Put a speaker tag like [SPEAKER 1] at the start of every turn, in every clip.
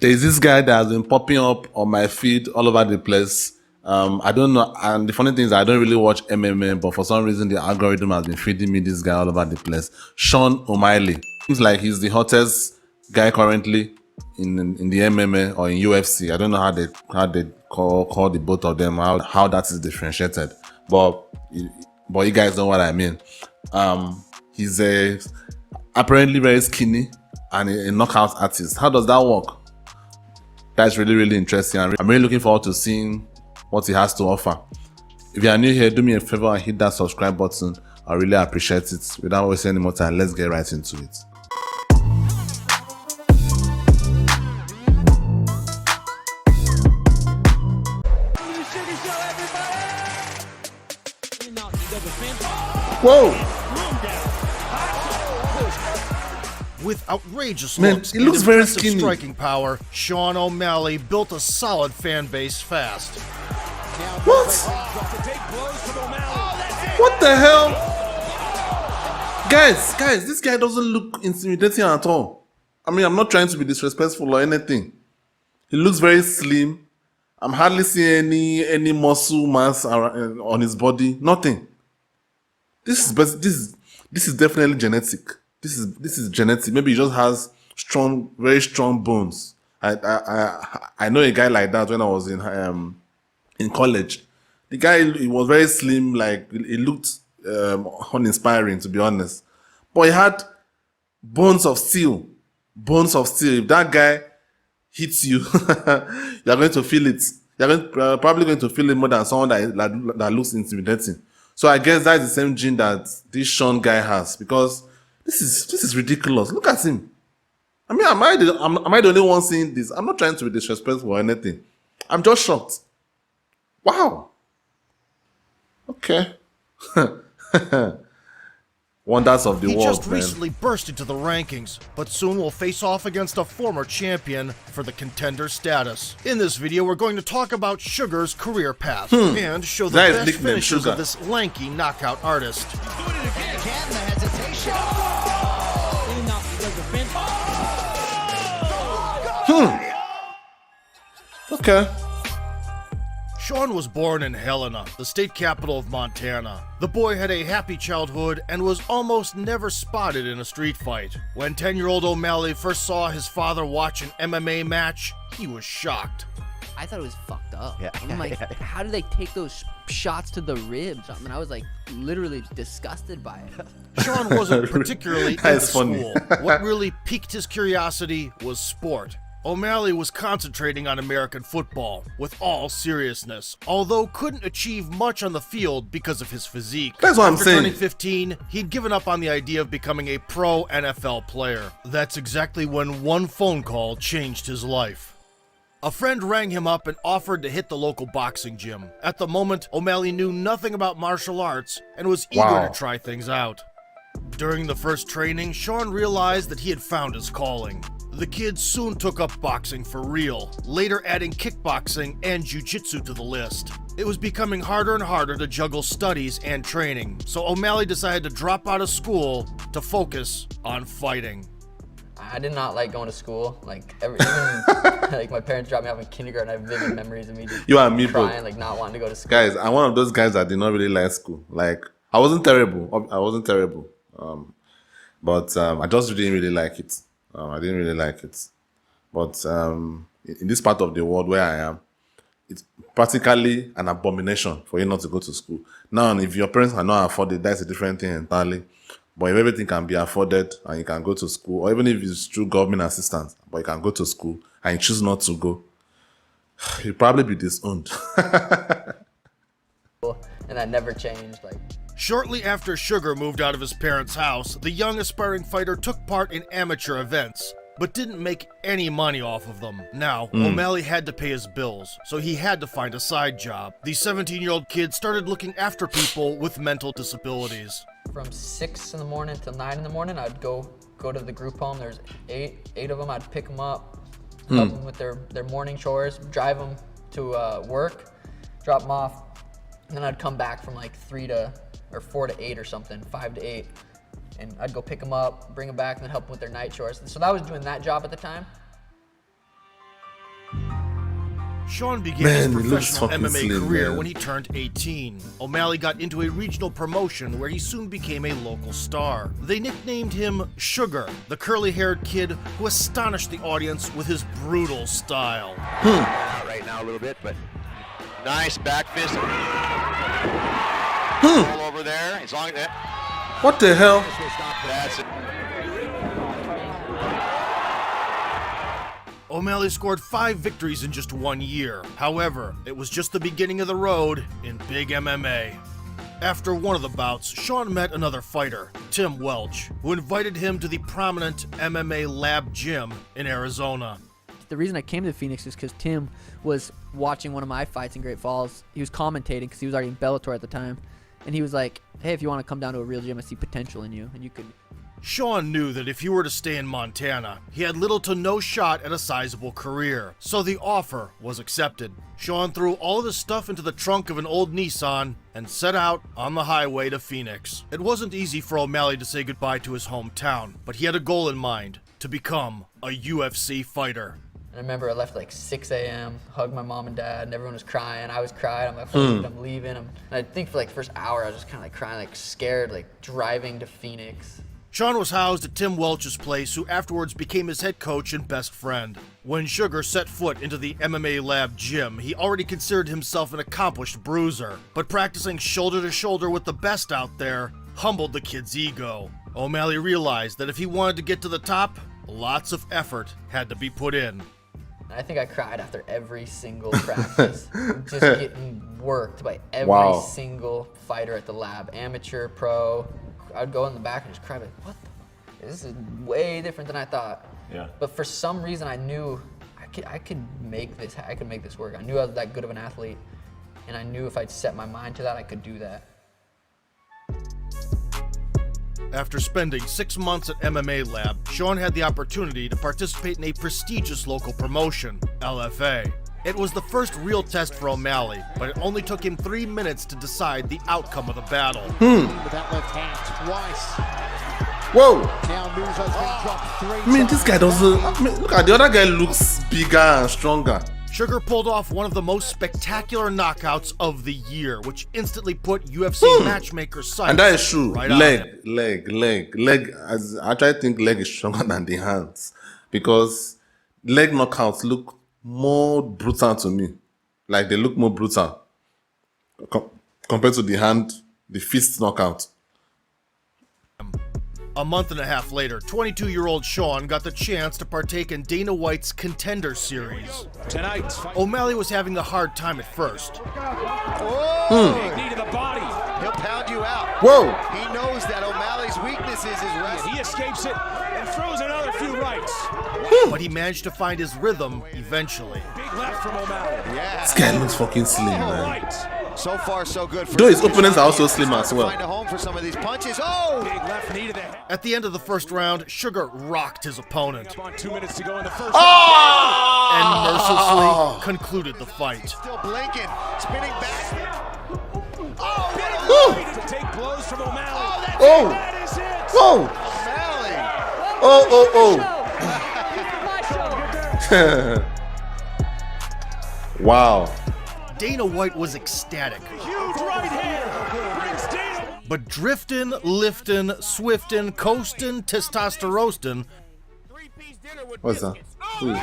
[SPEAKER 1] There's this guy that has been popping up on my feed all over the place. I don't know, and the funny thing is I don't really watch MMA, but for some reason the algorithm has been feeding me this guy all over the place. Sean O'Malley. Seems like he's the hottest guy currently in the MMA or in UFC. I don't know how they call the both of them, how that is differentiated, but you guys know what I mean. He's apparently very skinny and a knockout artist. How does that work? That's really interesting. I'm really looking forward to seeing what he has to offer. If you are new here, do me a favor and hit that subscribe button. I really appreciate it. Without wasting any more time, let's get right into it. Whoa!
[SPEAKER 2] With outrageous
[SPEAKER 1] Man,
[SPEAKER 2] looks
[SPEAKER 1] he looks
[SPEAKER 2] and
[SPEAKER 1] very
[SPEAKER 2] impressive
[SPEAKER 1] skinny.
[SPEAKER 2] striking power, Sean O'Malley built a solid fan base fast.
[SPEAKER 1] What? What the hell? Guys, this guy doesn't look intimidating at all. I mean, I'm not trying to be disrespectful or anything. He looks very slim. I'm hardly seeing any muscle mass on his body. Nothing. This is definitely genetic. This is genetic. Maybe he just has very strong bones. I know a guy like that when I was in college. The guy, he was very slim, like he looked uninspiring, to be honest. But he had bones of steel. Bones of steel. If that guy hits you, you're going to feel it. You're probably going to feel it more than someone that looks intimidating. So I guess that's the same gene that this Sean guy has, because this is ridiculous. Look at him. I mean, am I the only one seeing this? I'm not trying to be disrespectful or anything. I'm just shocked. Wow. Okay. Wonders of the world,
[SPEAKER 2] He just
[SPEAKER 1] man.
[SPEAKER 2] recently burst into the rankings, but soon will face off against a former champion for the contender status. In this video, we're going to talk about Sugar's career path and show the
[SPEAKER 1] Nice
[SPEAKER 2] best
[SPEAKER 1] nickname,
[SPEAKER 2] finishes
[SPEAKER 1] Sugar.
[SPEAKER 2] of this lanky knockout artist.
[SPEAKER 1] Okay.
[SPEAKER 2] Sean was born in Helena, the state capital of Montana. The boy had a happy childhood and was almost never spotted in a street fight. When 10-year-old O'Malley first saw his father watch an MMA match, he was shocked.
[SPEAKER 3] I thought it was fucked up.
[SPEAKER 4] Yeah,
[SPEAKER 3] I'm like, how do they take those shots to the ribs? I mean, I was like literally disgusted by it.
[SPEAKER 2] Sean wasn't particularly into
[SPEAKER 1] That's funny.
[SPEAKER 2] school. What really piqued his curiosity was sport. O'Malley was concentrating on American football with all seriousness, although couldn't achieve much on the field because of his physique.
[SPEAKER 1] That's what I'm
[SPEAKER 2] After
[SPEAKER 1] saying.
[SPEAKER 2] turning 15, he'd given up on the idea of becoming a pro NFL player. That's exactly when one phone call changed his life. A friend rang him up and offered to hit the local boxing gym. At the moment, O'Malley knew nothing about martial arts and was eager
[SPEAKER 1] Wow.
[SPEAKER 2] to try things out. During the first training, Sean realized that he had found his calling. The kid soon took up boxing for real, later adding kickboxing and jiu-jitsu to the list. It was becoming harder and harder to juggle studies and training, so O'Malley decided to drop out of school to focus on fighting.
[SPEAKER 3] I did not like going to school. Like even like my parents dropped me off in kindergarten. I have vivid memories of me just
[SPEAKER 1] You and me both.
[SPEAKER 3] crying, like not wanting to go to school.
[SPEAKER 1] Guys, I'm one of those guys that did not really like school. Like, I wasn't terrible. But I just didn't really like it. I didn't really like it. But in this part of the world where I am, it's practically an abomination for you not to go to school. Now, if your parents cannot afford it, that's a different thing entirely. But if everything can be afforded and you can go to school, or even if it's through government assistance, but you can go to school and you choose not to go, you'll probably be disowned.
[SPEAKER 3] And that never changed. Like
[SPEAKER 2] Shortly after Sugar moved out of his parents' house, the young aspiring fighter took part in amateur events, but didn't make any money off of them. Now, O'Malley had to pay his bills, so he had to find a side job. The 17-year-old kid started looking after people with mental disabilities.
[SPEAKER 3] from 6 in the morning till 9 in the morning, I'd go to the group home. There's eight of them. I'd pick them up, help them with their morning chores, drive them to work, drop them off, and then I'd come back from like 4 to 8 or something, 5 to 8, and I'd go pick them up, bring them back, and then help them with their night chores. So I was doing that job at the time.
[SPEAKER 2] Sean began
[SPEAKER 1] Man,
[SPEAKER 2] his
[SPEAKER 1] he looks
[SPEAKER 2] professional
[SPEAKER 1] fucking
[SPEAKER 2] MMA
[SPEAKER 1] slim,
[SPEAKER 2] career
[SPEAKER 1] man.
[SPEAKER 2] when he turned 18. O'Malley got into a regional promotion where he soon became a local star. They nicknamed him Sugar, the curly-haired kid who astonished the audience with his brutal style.
[SPEAKER 4] Right now a little bit, but nice back fist. All over there. As long as that.
[SPEAKER 1] What the hell?
[SPEAKER 4] That's it.
[SPEAKER 2] O'Malley scored 5 victories in just 1 year. However, it was just the beginning of the road in big MMA. After one of the bouts, Sean met another fighter, Tim Welch, who invited him to the prominent MMA Lab gym in Arizona.
[SPEAKER 5] The reason I came to Phoenix is because Tim was watching one of my fights in Great Falls. He was commentating because he was already in Bellator at the time. And he was like, hey, if you want to come down to a real gym, I see potential in you. And you could...
[SPEAKER 2] Sean knew that if he were to stay in Montana, he had little to no shot at a sizable career, so the offer was accepted. Sean threw all of his stuff into the trunk of an old Nissan and set out on the highway to Phoenix. It wasn't easy for O'Malley to say goodbye to his hometown, but he had a goal in mind: to become a UFC fighter.
[SPEAKER 3] And I remember I left like 6 a.m., hugged my mom and dad, and everyone was crying. I was crying. I'm like, I'm leaving. And I think for like the first hour, I was just kind of like crying, like scared, like driving to Phoenix.
[SPEAKER 2] Sean was housed at Tim Welch's place, who afterwards became his head coach and best friend. When Sugar set foot into the MMA Lab gym, he already considered himself an accomplished bruiser, but practicing shoulder to shoulder with the best out there humbled the kid's ego. O'Malley realized that if he wanted to get to the top, lots of effort had to be put in.
[SPEAKER 3] I think I cried after every single practice, just getting worked by every
[SPEAKER 1] Wow.
[SPEAKER 3] single fighter at the lab, amateur, pro. I'd go in the back and just cry, like, what the fuck? This is way different than I thought.
[SPEAKER 6] Yeah.
[SPEAKER 3] But for some reason, I knew I could make this. I could make this work. I knew I was that good of an athlete, and I knew if I'd set my mind to that, I could do that.
[SPEAKER 2] After spending 6 months at MMA Lab, Sean had the opportunity to participate in a prestigious local promotion, LFA. It was the first real test for O'Malley, but it only took him 3 minutes to decide the outcome of the battle.
[SPEAKER 7] With that left hand twice.
[SPEAKER 1] Whoa!
[SPEAKER 7] Now Nunes has been dropped 3
[SPEAKER 1] I mean, this guy doesn't. I mean, look at the other guy, looks bigger and stronger.
[SPEAKER 2] Sugar pulled off one of the most spectacular knockouts of the year, which instantly put UFC matchmaker's sights
[SPEAKER 1] And that is true.
[SPEAKER 2] right on
[SPEAKER 1] leg,
[SPEAKER 2] him.
[SPEAKER 1] leg. As I actually think leg is stronger than the hands, because leg knockouts look more brutal to me. Like they look more brutal compared to the hand, the fist knockout.
[SPEAKER 2] A month and a half later, 22-year-old Sean got the chance to partake in Dana White's Contender Series.
[SPEAKER 6] Tonight,
[SPEAKER 2] O'Malley was having a hard time at first.
[SPEAKER 4] Oh!
[SPEAKER 6] knee to the body.
[SPEAKER 4] He'll pound you out.
[SPEAKER 1] Whoa!
[SPEAKER 4] He knows that O'Malley's weakness is his wrestling.
[SPEAKER 6] He escapes it and throws another few rights.
[SPEAKER 2] But he managed to find his rhythm eventually.
[SPEAKER 6] Big left from O'Malley.
[SPEAKER 4] Yeah.
[SPEAKER 1] This guy looks fucking slim, man.
[SPEAKER 6] Right.
[SPEAKER 4] So far, so good. For
[SPEAKER 1] Though his
[SPEAKER 4] him.
[SPEAKER 1] opponents are also slim as well.
[SPEAKER 4] Find a home for some of these punches. Oh!
[SPEAKER 6] Big left knee to the head.
[SPEAKER 2] At the end of the first round, Sugar rocked his opponent
[SPEAKER 6] Up on 2 minutes to go in the first
[SPEAKER 2] and mercilessly concluded the fight.
[SPEAKER 4] Still blinking, spinning back.
[SPEAKER 6] round. To take blows from O'Malley.
[SPEAKER 1] Oh!
[SPEAKER 6] That is it.
[SPEAKER 1] Whoa!
[SPEAKER 4] O'Malley.
[SPEAKER 1] Wow.
[SPEAKER 2] Dana White was ecstatic.
[SPEAKER 6] Huge right hand. Brings Dana.
[SPEAKER 2] But driftin', liftin', swiftin', coastin', testosterostin',
[SPEAKER 1] What's that? Ooh.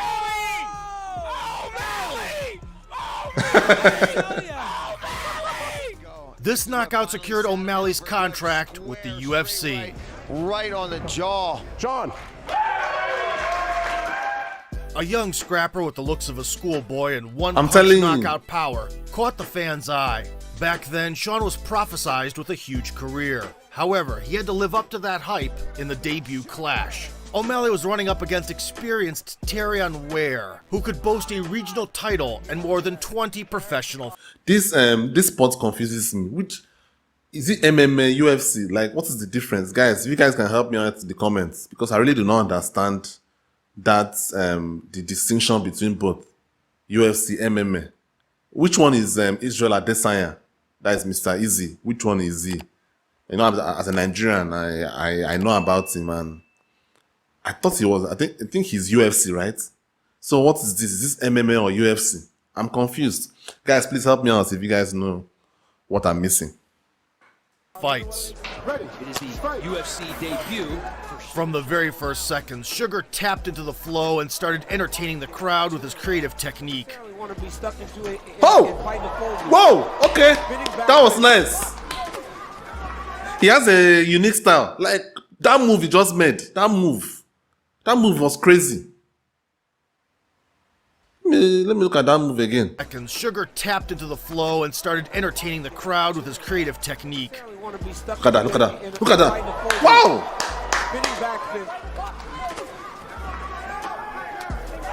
[SPEAKER 2] this knockout secured O'Malley's contract with the UFC.
[SPEAKER 4] Right on the jaw.
[SPEAKER 6] Sean.
[SPEAKER 2] A young scrapper with the looks of a schoolboy and one
[SPEAKER 1] I'm
[SPEAKER 2] punch
[SPEAKER 1] telling you.
[SPEAKER 2] knockout power caught the fans' eye. Back then, Sean was prophesized with a huge career. However, he had to live up to that hype in the debut clash. O'Malley was running up against experienced Terrion Ware, who could boast a regional title and more than 20 professional.
[SPEAKER 1] This sport confuses me. Which is it? MMA, UFC? Like, what is the difference, guys? If you guys can help me out in the comments, because I really do not understand that the distinction between both UFC, MMA. Which one is Israel Adesanya? That is Mr. Easy. Which one is he? You know, as a Nigerian, I know about him, and I thought he was. I think he's UFC, right? So what is this? Is this MMA or UFC? I'm confused. Guys, please help me out if you guys know what I'm missing.
[SPEAKER 2] Fights.
[SPEAKER 6] It is the UFC debut.
[SPEAKER 2] From the very first seconds, Sugar tapped into the flow and started entertaining the crowd with his creative technique.
[SPEAKER 1] Oh! Whoa! Okay. That was nice. He has a unique style. Like, that move he just made. That move was crazy. Let me look at that move again.
[SPEAKER 2] Seconds, Sugar tapped into the flow and started entertaining the crowd with his creative technique.
[SPEAKER 1] Look at that, look at that. Look at that. Wow!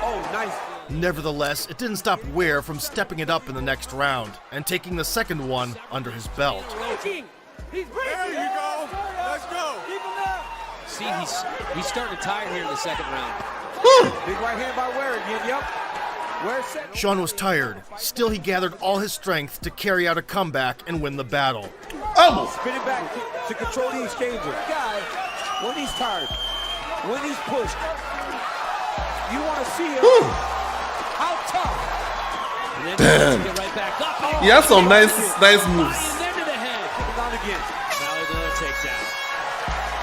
[SPEAKER 6] Oh, nice.
[SPEAKER 2] Nevertheless, it didn't stop Ware from stepping it up in the next round and taking the second one under his belt.
[SPEAKER 6] There you go. Let's go.
[SPEAKER 8] See, he's starting to tire here in the second round.
[SPEAKER 6] Big right hand by Ware again. Yep. Ware set.
[SPEAKER 2] Sean was tired. Still, he gathered all his strength to carry out a comeback and win the battle.
[SPEAKER 1] Oh!
[SPEAKER 6] Spinning back to control the exchange. Guy, when he's tired, when he's pushed, you want to see him how tough.
[SPEAKER 8] And then get right back up.
[SPEAKER 1] He has some nice moves.
[SPEAKER 8] And then to the head.
[SPEAKER 6] Not again.
[SPEAKER 8] O'Malley with a takedown.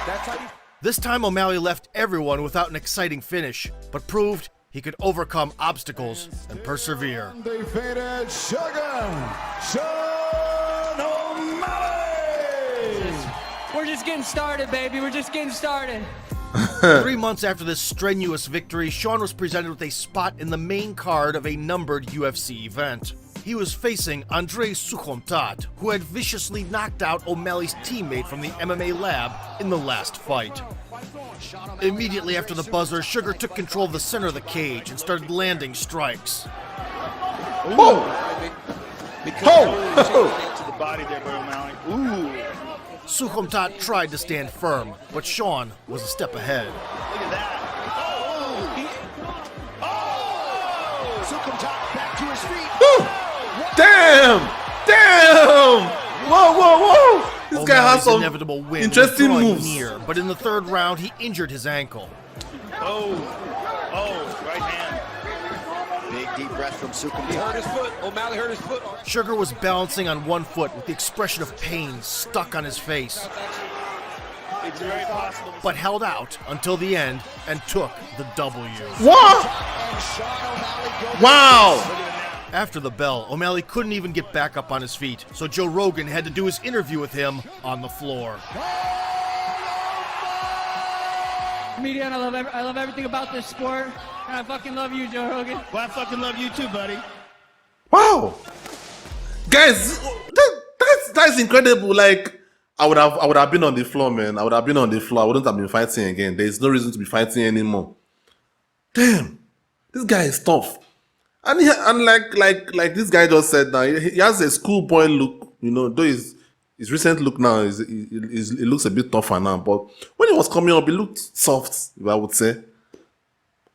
[SPEAKER 6] That's how you.
[SPEAKER 2] This time, O'Malley left everyone without an exciting finish, but proved he could overcome obstacles and persevere.
[SPEAKER 7] Undefeated Sugar, Sean O'Malley.
[SPEAKER 9] We're just getting started, baby. We're just getting started.
[SPEAKER 2] 3 months after this strenuous victory, Sean was presented with a spot in the main card of a numbered UFC event. He was facing Andrei Sukhomtat, who had viciously knocked out O'Malley's teammate from the MMA lab in the last fight. Immediately after the buzzer, Sugar took control of the center of the cage and started landing strikes.
[SPEAKER 1] Oh! Oh!
[SPEAKER 6] To the body there by O'Malley. Ooh.
[SPEAKER 2] Sukhomtat tried to stand firm, but Sean was a step ahead.
[SPEAKER 6] Look at that. Sukhomtat back to his feet.
[SPEAKER 1] Damn! Damn! Whoa, whoa, whoa! This guy has
[SPEAKER 2] O'Malley's
[SPEAKER 1] some
[SPEAKER 2] inevitable win
[SPEAKER 1] interesting
[SPEAKER 2] was drawing
[SPEAKER 1] moves.
[SPEAKER 2] near, but in the third round, he injured his ankle.
[SPEAKER 6] Oh, right hand. Big deep breath from Sukhomtat. He hurt his foot. O'Malley hurt his foot.
[SPEAKER 2] Sugar was balancing on one foot with the expression of pain stuck on his face,
[SPEAKER 6] It's very possible.
[SPEAKER 2] but held out until the end and took the W.
[SPEAKER 1] What? Wow!
[SPEAKER 2] After the bell, O'Malley couldn't even get back up on his feet, so Joe Rogan had to do his interview with him on the floor.
[SPEAKER 9] Comedian, I love everything about this sport. And I fucking love you, Joe Rogan.
[SPEAKER 6] Well, I fucking love you too, buddy.
[SPEAKER 1] Wow! Guys, that's incredible. Like, I would have been on the floor, man. I would have been on the floor. I wouldn't have been fighting again. There's no reason to be fighting anymore. Damn, this guy is tough. And like this guy just said now, he has a schoolboy look, you know, though his recent look now it looks a bit tougher now, but when he was coming up, he looked soft, I would say.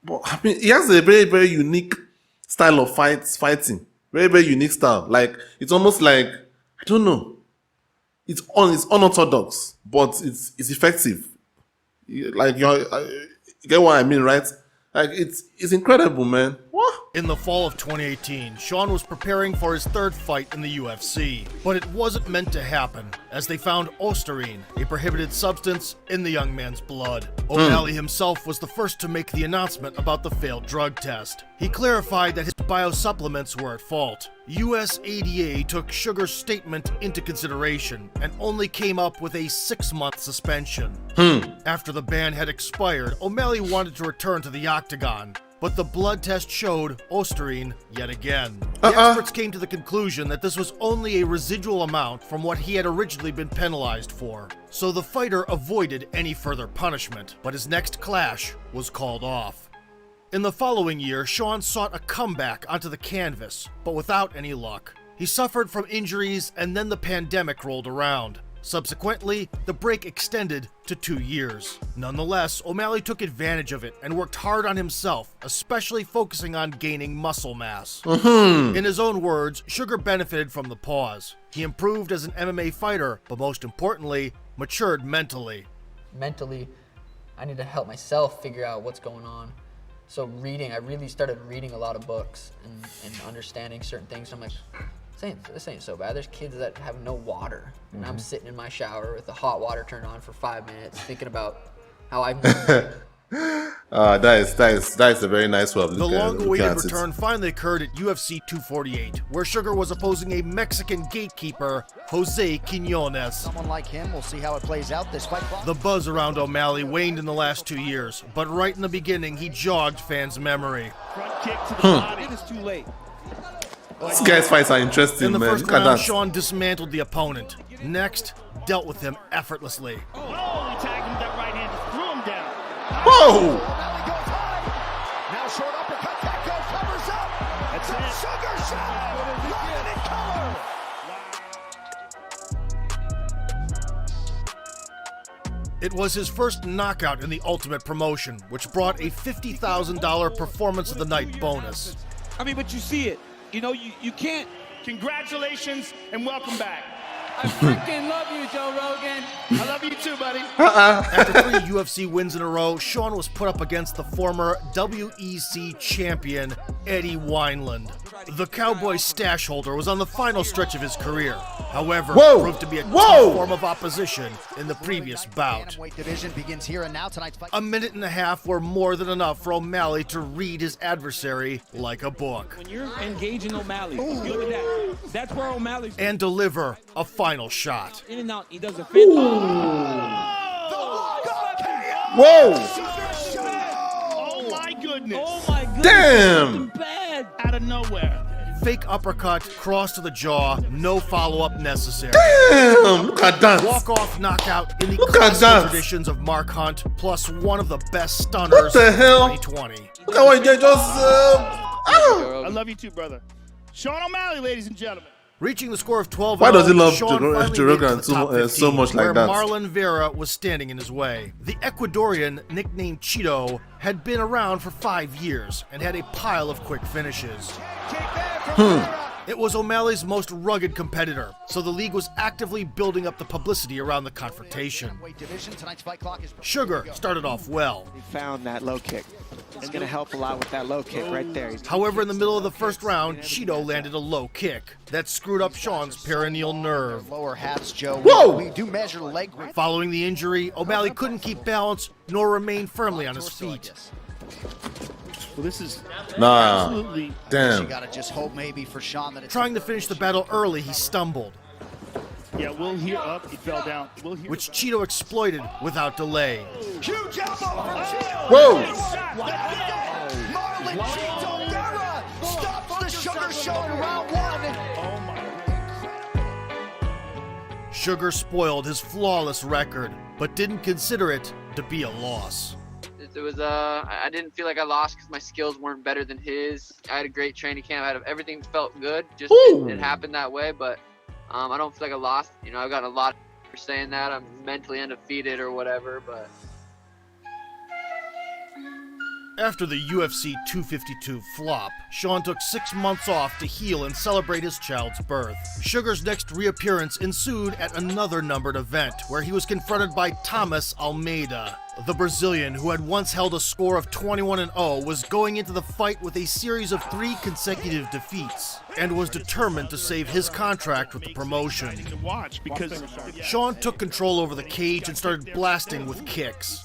[SPEAKER 1] But I mean, he has a very, very unique style of fighting. Very, very unique style. Like, it's almost like, I don't know, it's unorthodox, but it's effective. Like, you get what I mean, right? Like, it's incredible, man. What?
[SPEAKER 2] In the fall of 2018, Sean was preparing for his third fight in the UFC, but it wasn't meant to happen, as they found Osterine, a prohibited substance, in the young man's blood. O'Malley himself was the first to make the announcement about the failed drug test. He clarified that his biosupplements were at fault. USADA took Sugar's statement into consideration and only came up with a 6-month suspension. After the ban had expired, O'Malley wanted to return to the octagon, but the blood test showed Osterine yet again. The experts came to the conclusion that this was only a residual amount from what he had originally been penalized for, so the fighter avoided any further punishment, but his next clash was called off. In the following year, Sean sought a comeback onto the canvas, but without any luck. He suffered from injuries and then the pandemic rolled around. Subsequently, the break extended to 2 years. Nonetheless, O'Malley took advantage of it and worked hard on himself, especially focusing on gaining muscle mass. In his own words, Sugar benefited from the pause. He improved as an MMA fighter, but most importantly, matured mentally.
[SPEAKER 3] Mentally, I need to help myself figure out what's going on. So reading, I really started reading a lot of books and understanding certain things. I'm like, this ain't so bad. There's kids that have no water, and I'm sitting in my shower with the hot water turned on for 5 minutes, thinking about how I've
[SPEAKER 1] that is a very nice way of
[SPEAKER 2] The
[SPEAKER 1] looking
[SPEAKER 2] long-awaited
[SPEAKER 1] at it.
[SPEAKER 2] return finally occurred at UFC 248, where Sugar was opposing a Mexican gatekeeper, Jose Quinones.
[SPEAKER 10] Someone like him, we'll see how it plays out this fight.
[SPEAKER 2] The buzz around O'Malley waned in the last 2 years, but right in the beginning, he jogged fans' memory.
[SPEAKER 6] Front kick to the body. It is too late.
[SPEAKER 1] These guys' fights are interesting,
[SPEAKER 2] In the
[SPEAKER 1] man.
[SPEAKER 2] first
[SPEAKER 1] Look at
[SPEAKER 2] round,
[SPEAKER 1] that.
[SPEAKER 2] Sean dismantled the opponent. Next, dealt with him effortlessly.
[SPEAKER 6] Oh, he tagged him with that right hand, just threw him down.
[SPEAKER 1] Whoa!
[SPEAKER 7] Now short uppercut, Tecco covers up.
[SPEAKER 6] That's
[SPEAKER 7] The
[SPEAKER 6] it.
[SPEAKER 7] Sugar Shot, locked in color.
[SPEAKER 2] It was his first knockout in the Ultimate promotion, which brought a $50,000 Performance of the Night bonus.
[SPEAKER 6] I mean, but you see it. You know, you can't. Congratulations and welcome back.
[SPEAKER 9] I freaking love you, Joe Rogan.
[SPEAKER 6] I love you too, buddy.
[SPEAKER 2] After 3 UFC wins in a row, Sean was put up against the former WEC champion, Eddie Wineland. The Cowboy stash holder was on the final stretch of his career. However, proved to be a tough form of opposition in the previous bout.
[SPEAKER 10] Bantamweight division begins here and now. Tonight's fight.
[SPEAKER 2] A minute and a half were more than enough for O'Malley to read his adversary like a book
[SPEAKER 6] When you're engaging O'Malley, look at that. That's where O'Malley's
[SPEAKER 2] and deliver a final shot.
[SPEAKER 6] in and out. He does a fin.
[SPEAKER 1] Whoa!
[SPEAKER 6] Oh my goodness. Oh my goodness.
[SPEAKER 1] Damn!
[SPEAKER 6] Bad. Out of nowhere.
[SPEAKER 2] Fake uppercut, cross to the jaw, no follow-up necessary.
[SPEAKER 1] Damn! Look at that!
[SPEAKER 2] Walk-off knockout in the
[SPEAKER 1] Look at
[SPEAKER 2] classic
[SPEAKER 1] that.
[SPEAKER 2] traditions of Mark Hunt, plus one of the best stunners
[SPEAKER 1] What the hell?
[SPEAKER 2] of 2020.
[SPEAKER 1] Look at what they just.
[SPEAKER 6] I love you too, brother. Sean O'Malley, ladies and gentlemen.
[SPEAKER 2] Reaching the score of 12-0,
[SPEAKER 1] Why does he love
[SPEAKER 2] Sean
[SPEAKER 1] Joe
[SPEAKER 2] finally
[SPEAKER 1] Rogan
[SPEAKER 2] made it to the top 15,
[SPEAKER 1] so much like
[SPEAKER 2] where
[SPEAKER 1] that?
[SPEAKER 2] Marlon Vera was standing in his way. The Ecuadorian, nicknamed Cheeto, had been around for 5 years and had a pile of quick finishes. It was O'Malley's most rugged competitor, so the league was actively building up the publicity around the confrontation.
[SPEAKER 10] Bantamweight division. Tonight's fight clock is.
[SPEAKER 2] Sugar started off well.
[SPEAKER 11] He found that low kick. It's going to help a lot with that low kick right there.
[SPEAKER 2] However, in the middle of the first round, Cheeto landed a low kick that screwed up Sean's perineal nerve.
[SPEAKER 10] Lower halves, Joe.
[SPEAKER 1] Whoa!
[SPEAKER 10] We do measure leg weight.
[SPEAKER 2] Following the injury, O'Malley couldn't keep balance nor remain firmly on his feet.
[SPEAKER 6] Well, this is
[SPEAKER 1] Nah.
[SPEAKER 6] absolutely.
[SPEAKER 10] You
[SPEAKER 1] Damn.
[SPEAKER 10] gotta just hope maybe for Sean that it's.
[SPEAKER 2] Trying to finish the battle early, he stumbled,
[SPEAKER 6] Yeah, Will here up. He fell down. Will here.
[SPEAKER 2] which Cheeto exploited without delay.
[SPEAKER 7] Huge elbow from Cheeto.
[SPEAKER 1] Whoa!
[SPEAKER 7] Marlon Cheeto Vera stops the Sugar Show in round 1.
[SPEAKER 6] Oh my.
[SPEAKER 2] Sugar spoiled his flawless record, but didn't consider it to be a loss.
[SPEAKER 12] It was I didn't feel like I lost because my skills weren't better than his. I had a great training camp. Everything felt good. Just it happened that way, but I don't feel like I lost. You know, I've gotten a lot for saying that. I'm mentally undefeated or whatever, but.
[SPEAKER 2] After the UFC 252 flop, Sean took 6 months off to heal and celebrate his child's birth. Sugar's next reappearance ensued at another numbered event, where he was confronted by Thomas Almeida. The Brazilian, who had once held a score of 21-0, was going into the fight with a series of 3 consecutive defeats, and was determined to save his contract with the promotion.
[SPEAKER 6] To watch because
[SPEAKER 2] Sean took control over the cage and started blasting with kicks.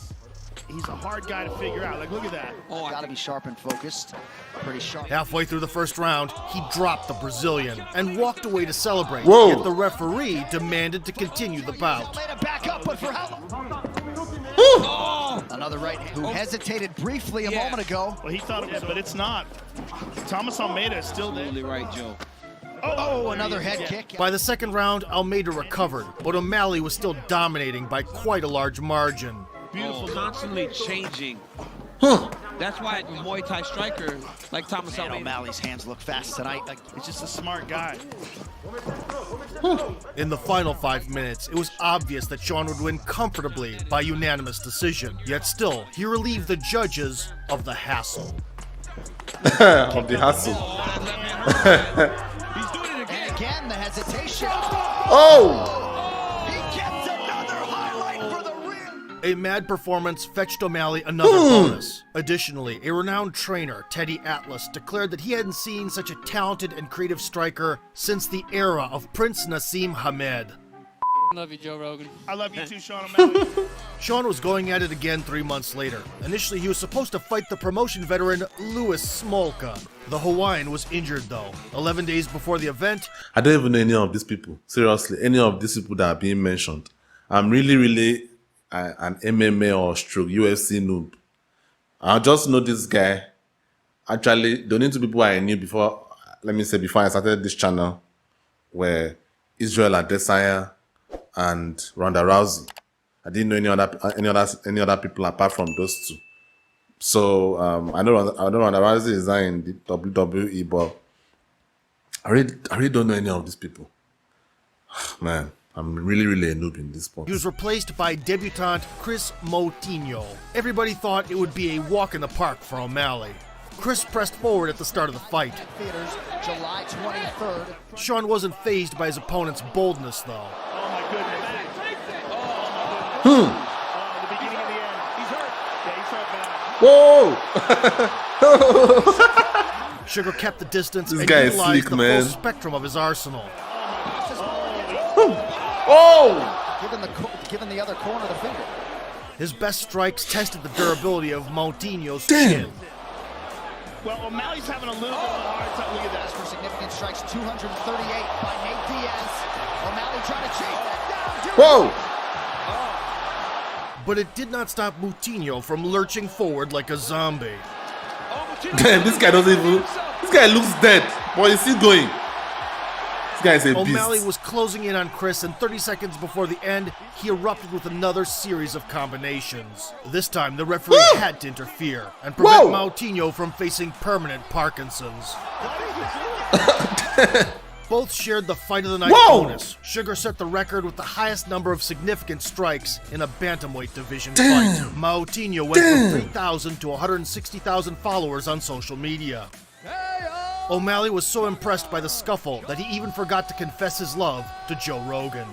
[SPEAKER 6] he's a hard guy to figure out. Like, look at that.
[SPEAKER 10] Oh, gotta be sharp and focused. Pretty sharp.
[SPEAKER 2] Halfway through the first round, he dropped the Brazilian and walked away to celebrate.
[SPEAKER 1] Whoa.
[SPEAKER 2] Yet the referee demanded to continue the bout.
[SPEAKER 10] Back up, but for how long? Another right who hesitated briefly a moment ago.
[SPEAKER 6] Well, he thought it was, but it's not. Thomas Almeida is still there.
[SPEAKER 8] Right, Joe.
[SPEAKER 10] Oh, another head kick.
[SPEAKER 2] By the second round, Almeida recovered, but O'Malley was still dominating by quite a large margin.
[SPEAKER 8] Beautiful, constantly changing. That's why a Muay Thai striker like Thomas
[SPEAKER 10] Man,
[SPEAKER 8] Almeida.
[SPEAKER 10] O'Malley's hands look fast tonight.
[SPEAKER 6] He's just a smart guy.
[SPEAKER 2] In the final 5 minutes, it was obvious that Sean would win comfortably by unanimous decision. Yet still, he relieved the judges of the hassle.
[SPEAKER 1] Of the hustle.
[SPEAKER 6] He's doing it again.
[SPEAKER 10] And again, the hesitation.
[SPEAKER 1] Oh!
[SPEAKER 10] He gets another highlight for the rear.
[SPEAKER 2] A mad performance fetched O'Malley another bonus. Additionally, a renowned trainer, Teddy Atlas, declared that he hadn't seen such a talented and creative striker since the era of Prince Nassim Hamed.
[SPEAKER 9] I love you, Joe Rogan.
[SPEAKER 13] I love you too, Sean O'Malley.
[SPEAKER 2] Sean was going at it again 3 months later. Initially, he was supposed to fight the promotion veteran Louis Smolka. The Hawaiian was injured though. 11 days before the event,
[SPEAKER 1] I don't even know any of these people. Seriously, any of these people that are being mentioned. I'm really an MMA or stroke UFC noob. I just know this guy. Actually, the only two people I knew before, before I started this channel, were Israel Adesanya and Ronda Rousey. I didn't know any other people apart from those two. So I know Ronda Rousey is now in the WWE, but I really don't know any of these people. Man, I'm really a noob in this sport.
[SPEAKER 2] he was replaced by debutant Chris Moutinho. Everybody thought it would be a walk in the park for O'Malley. Chris pressed forward at the start of the fight.
[SPEAKER 10] Theaters, July 23rd.
[SPEAKER 2] Sean wasn't fazed by his opponent's boldness though.
[SPEAKER 13] Oh my goodness.
[SPEAKER 1] Hmm.
[SPEAKER 13] The beginning of the end. He's hurt. Yeah, he's hurt bad.
[SPEAKER 1] Whoa!
[SPEAKER 2] Sugar kept the distance
[SPEAKER 1] This
[SPEAKER 2] and
[SPEAKER 1] guy is
[SPEAKER 2] utilized
[SPEAKER 1] slick,
[SPEAKER 2] the
[SPEAKER 1] man.
[SPEAKER 2] full spectrum of his arsenal.
[SPEAKER 1] Oh!
[SPEAKER 10] Giving the other corner the finger.
[SPEAKER 2] His best strikes tested the durability of Moutinho's
[SPEAKER 1] Damn.
[SPEAKER 2] chin.
[SPEAKER 13] Well, O'Malley's having a little bit of a hard time. Look at that.
[SPEAKER 10] For significant strikes, 238 by Nate Diaz. O'Malley trying to chase that down.
[SPEAKER 1] Whoa!
[SPEAKER 2] But it did not stop Moutinho from lurching forward like a zombie.
[SPEAKER 1] Damn, this guy doesn't even. This guy looks dead, but he's still going. This guy is a
[SPEAKER 2] O'Malley
[SPEAKER 1] beast.
[SPEAKER 2] was closing in on Chris, and 30 seconds before the end, he erupted with another series of combinations. This time, the referee had to interfere and prevent
[SPEAKER 1] Whoa!
[SPEAKER 2] Moutinho from facing permanent Parkinson's. Both shared the fight of the night
[SPEAKER 1] Whoa!
[SPEAKER 2] bonus. Sugar set the record with the highest number of significant strikes in a bantamweight division
[SPEAKER 1] Damn.
[SPEAKER 2] fight. Moutinho went
[SPEAKER 1] Damn.
[SPEAKER 2] from 3,000 to 160,000 followers on social media. O'Malley was so impressed by the scuffle that he even forgot to confess his love to Joe Rogan.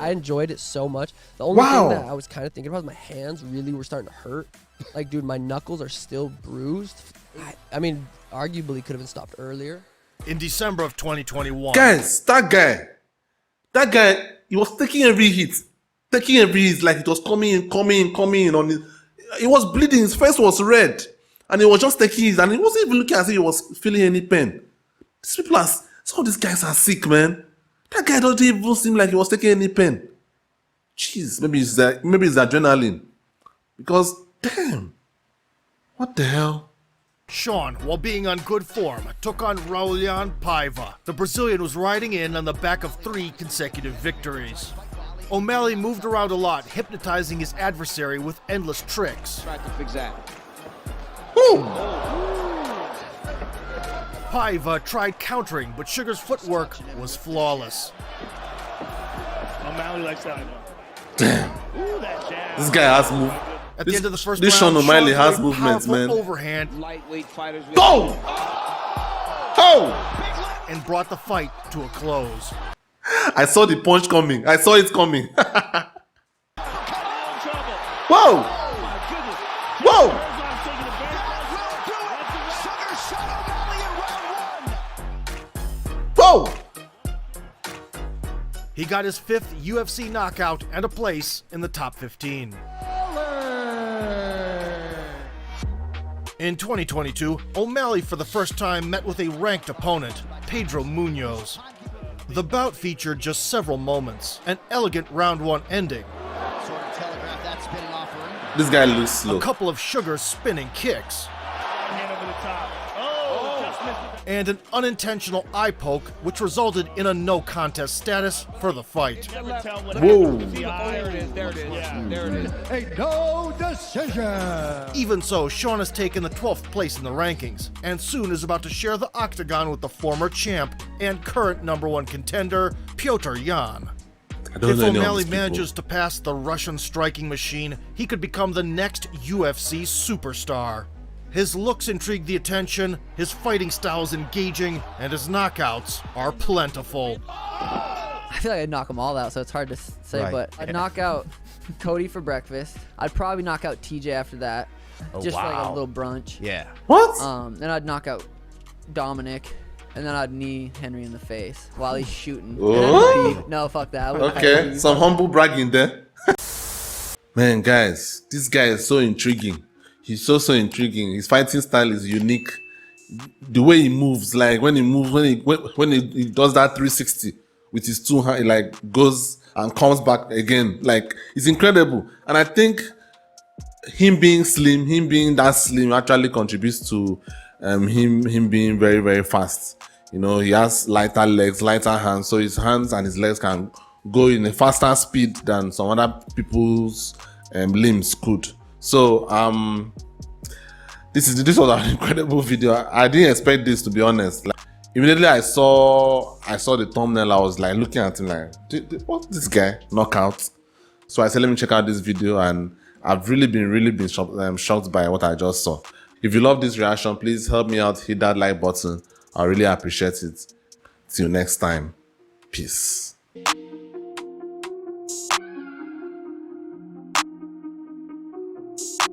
[SPEAKER 14] I enjoyed it so much. The only
[SPEAKER 1] Wow.
[SPEAKER 14] thing that I was kind of thinking about is my hands really were starting to hurt. Like, dude, my knuckles are still bruised. I mean, arguably could have been stopped earlier.
[SPEAKER 2] In December of 2021,
[SPEAKER 1] Guys, that guy, he was taking every hit like it was coming in on it. He was bleeding, his face was red, and he was just taking it, and he wasn't even looking as if he was feeling any pain. These people some of these guys are sick, man. That guy doesn't even seem like he was taking any pain. Jeez, maybe it's adrenaline. Because, damn, what the hell?
[SPEAKER 2] Sean, while being on good form, took on Raulian Paiva. The Brazilian was riding in on the back of 3 consecutive victories. O'Malley moved around a lot, hypnotizing his adversary with endless tricks.
[SPEAKER 11] Tried to fix that.
[SPEAKER 2] Paiva tried countering, but Sugar's footwork was flawless.
[SPEAKER 13] O'Malley likes that.
[SPEAKER 1] Damn.
[SPEAKER 13] Ooh, that jab.
[SPEAKER 1] This guy has move.
[SPEAKER 2] At the end of the first
[SPEAKER 1] This
[SPEAKER 2] round,
[SPEAKER 1] Sean O'Malley
[SPEAKER 2] Sean
[SPEAKER 1] has
[SPEAKER 2] threw a
[SPEAKER 1] movements,
[SPEAKER 2] powerful
[SPEAKER 1] man.
[SPEAKER 2] overhand
[SPEAKER 11] Lightweight fighters.
[SPEAKER 1] Go! Oh!
[SPEAKER 2] and brought the fight to a close.
[SPEAKER 1] I saw the punch coming. I saw it coming. Whoa! Whoa! Whoa!
[SPEAKER 2] He got his 5th UFC knockout and a place in the top 15. In 2022, O'Malley for the first time met with a ranked opponent, Pedro Munoz. The bout featured just several moments, an elegant round 1 ending,
[SPEAKER 1] This guy looks slow.
[SPEAKER 2] a couple of Sugar spinning kicks, and an unintentional eye poke, which resulted in a no contest status for the fight.
[SPEAKER 1] Whoa.
[SPEAKER 11] There it is. There it is. There it is.
[SPEAKER 7] A no decision.
[SPEAKER 2] Even so, Sean has taken the 12th place in the rankings, and soon is about to share the octagon with the former champ and current #1 contender, Piotr Jan.
[SPEAKER 1] I don't
[SPEAKER 2] If
[SPEAKER 1] know any of
[SPEAKER 2] O'Malley
[SPEAKER 1] these people.
[SPEAKER 2] manages to pass the Russian striking machine, he could become the next UFC superstar. His looks intrigue the attention, his fighting style is engaging, and his knockouts are plentiful.
[SPEAKER 5] I feel like I'd knock them all out, so it's hard to say.
[SPEAKER 15] Right.
[SPEAKER 5] But I'd knock out Cody for breakfast. I'd probably knock out TJ after that,
[SPEAKER 15] Oh,
[SPEAKER 5] just for like
[SPEAKER 15] wow.
[SPEAKER 5] a little brunch.
[SPEAKER 15] Yeah.
[SPEAKER 1] What?
[SPEAKER 5] Then I'd knock out Dominic, and then I'd knee Henry in the face while he's shooting.
[SPEAKER 1] Oh.
[SPEAKER 5] No, fuck that. I wouldn't
[SPEAKER 1] Okay,
[SPEAKER 5] fight
[SPEAKER 1] some humble bragging there. Man, guys, this guy is so intriguing. He's so intriguing. His fighting style is unique. The way he moves, like when he moves, when he does that 360 with his two hands, he like goes and comes back again. Like, it's incredible. And I think him being that slim actually contributes to him being very, very fast. You know, he has lighter legs, lighter hands, so his hands and his legs can go in a faster speed than some other people's limbs could. So this was an incredible video. I didn't expect this, to be honest. Like, immediately I saw the thumbnail, I was like looking at him like, what's this guy? Knockout. So I said, let me check out this video, and I've really been shocked by what I just saw. If you love this reaction, please help me out, hit that like button. I really appreciate it. Till next time, peace.